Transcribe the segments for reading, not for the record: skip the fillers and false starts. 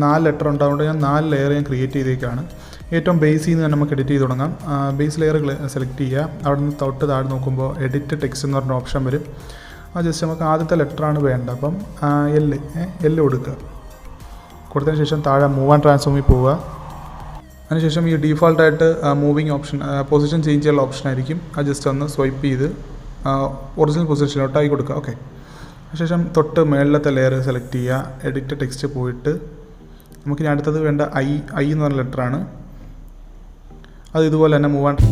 4 letter ഉണ്ടാവുകൊണ്ട് ഞാൻ 4 layer ഞാൻ create ചെയ്തേക്കാണ്. ഏറ്റവും ബേസിൽ നിന്ന് തന്നെ നമുക്ക് എഡിറ്റ് ചെയ്ത് തുടങ്ങാം. ബേസ് ലെയർ സെലക്ട് ചെയ്യുക. അവിടെ നിന്ന് തൊട്ട് താഴെ നോക്കുമ്പോൾ എഡിറ്റ് ടെക്സ്റ്റ് എന്ന് പറഞ്ഞ ഓപ്ഷൻ വരും. ജസ്റ്റ് നമുക്ക് ആദ്യത്തെ ലെറ്ററാണ് വേണ്ടത്. അപ്പം എൽ കൊടുക്കുക. കൊടുത്തതിന് ശേഷം താഴെ മൂവ് ആൻഡ് ട്രാൻസ്ഫോമിൽ പോവുക. അതിനുശേഷം ഈ ഡീഫോൾട്ടായിട്ട് മൂവിങ് ഓപ്ഷൻ, പൊസിഷൻ ചേഞ്ച് ചെയ്യാനുള്ള ഓപ്ഷൻ ആയിരിക്കും. അത് ജസ്റ്റ് ഒന്ന് സ്വൈപ്പ് ചെയ്ത് ഒറിജിനൽ പൊസിഷനിലോട്ടായി കൊടുക്കുക. ഓക്കെ. അതിനുശേഷം തൊട്ട് മേളിലത്തെ ലെയർ സെലക്ട് ചെയ്യുക. എഡിറ്റ് ടെക്സ്റ്റ് പോയിട്ട് നമുക്കിനി അടുത്തത് വേണ്ട ഐ എന്ന് പറഞ്ഞ ലെറ്ററാണ്. അത് ഇതുപോലെ തന്നെ മൂവ് ആൻഡ്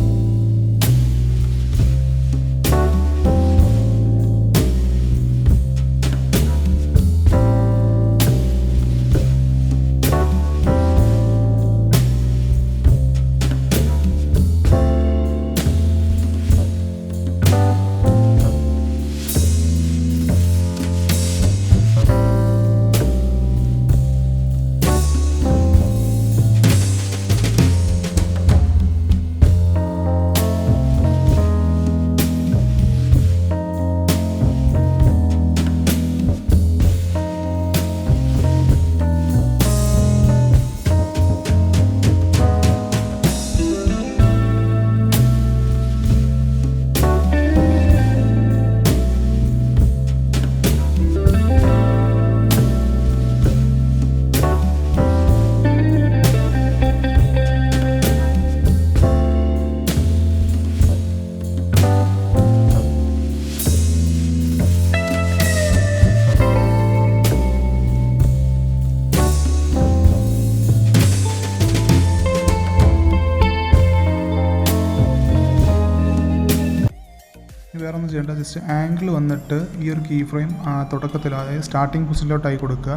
വേറെ ഒന്നും ചെയ്യേണ്ട. ജസ്റ്റ് ആംഗിൾ വന്നിട്ട് ഈ ഒരു കീ ഫ്രെയിം തുടക്കത്തിൽ, അതായത് സ്റ്റാർട്ടിങ് പൊസിഷനിലോട്ടായി കൊടുക്കുക.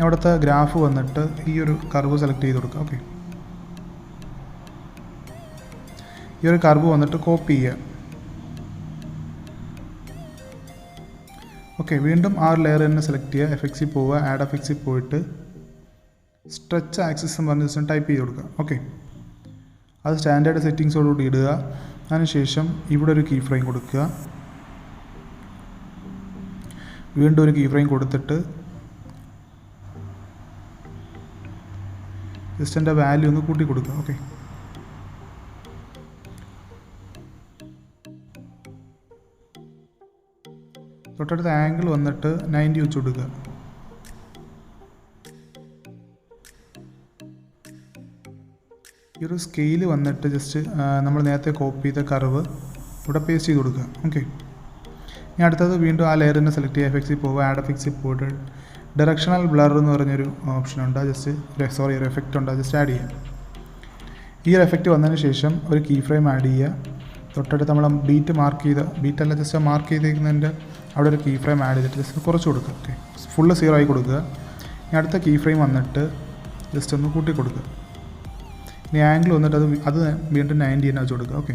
അവിടുത്തെ ഗ്രാഫ് വന്നിട്ട് ഈ ഒരു കർവ് സെലക്ട് ചെയ്ത് കൊടുക്കുക. ഓക്കെ. ഈ ഒരു കർവ് വന്നിട്ട് കോപ്പി ചെയ്യുക. ഓക്കെ. വീണ്ടും ആ ലെയർ തന്നെ സെലക്ട് ചെയ്യുക. എഫക്ട്സിൽ പോവുക. ആഡ് എഫക്ട്സിൽ പോയിട്ട് സ്ട്രെച്ച് ആക്സിസ് എന്ന് പറഞ്ഞ ദിവസം ടൈപ്പ് ചെയ്ത് കൊടുക്കുക. ഓക്കെ. അത് സ്റ്റാൻഡേർഡ് സെറ്റിങ്സോടുകൂടി ഇടുക. അതിനുശേഷം ഇവിടെ ഒരു കീ ഫ്രെയിം കൊടുക്കുക. വീണ്ടും ഒരു കീ ഫ്രെയിം കൊടുത്തിട്ട് ജസ്റ്റ് എൻ്റെ വാല്യൂ ഒന്ന് കൂട്ടി കൊടുക്കുക. ഓക്കെ. തൊട്ടടുത്ത ആംഗിൾ വന്നിട്ട് 90 വെച്ച് കൊടുക്കുക. ഈ ഒരു സ്കെയിൽ വന്നിട്ട് ജസ്റ്റ് നമ്മൾ നേരത്തെ കോപ്പി ചെയ്ത കർവ് ഇവിടെ പേസ്റ്റ് ചെയ്ത് കൊടുക്കുക. ഓക്കെ. ഇനി അടുത്തത് വീണ്ടും ആ ലെയർ തന്നെ സെലക്ട് ചെയ്യുക. എഫക്ട്സിൽ പോവുക. ആഡ് എഫക്ട്സിൽ പോയിട്ട് ഡയറക്ഷണൽ ബ്ലർ എന്ന് പറഞ്ഞൊരു ഓപ്ഷൻ ഉണ്ട്. ഒരു എഫക്റ്റ് ഉണ്ട്. ജസ്റ്റ് ആഡ് ചെയ്യുക. ഈ ഒരു എഫക്റ്റ് വന്നതിന് ശേഷം ഒരു കീ ഫ്രെയിം ആഡ് ചെയ്യുക. തൊട്ടടുത്ത് നമ്മൾ ബീറ്റല്ല ജസ്റ്റ് മാർക്ക് ചെയ്തേക്കുന്നതിൻ്റെ അവിടെ ഒരു കീ ഫ്രെയിം ആഡ് ചെയ്തിട്ട് ജസ്റ്റ് കുറച്ച് കൊടുക്കുക. ഓക്കെ. ഫുള്ള് 0 ആയി കൊടുക്കുക. ഇനി അടുത്ത കീ ഫ്രെയിം വന്നിട്ട് ജസ്റ്റ് ഒന്ന് കൂട്ടി കൊടുക്കുക. ഇനി ആംഗിൾ വന്നിട്ട് അത് വീണ്ടും 90 തന്നെ വെച്ച് കൊടുക്കുക. ഓക്കെ.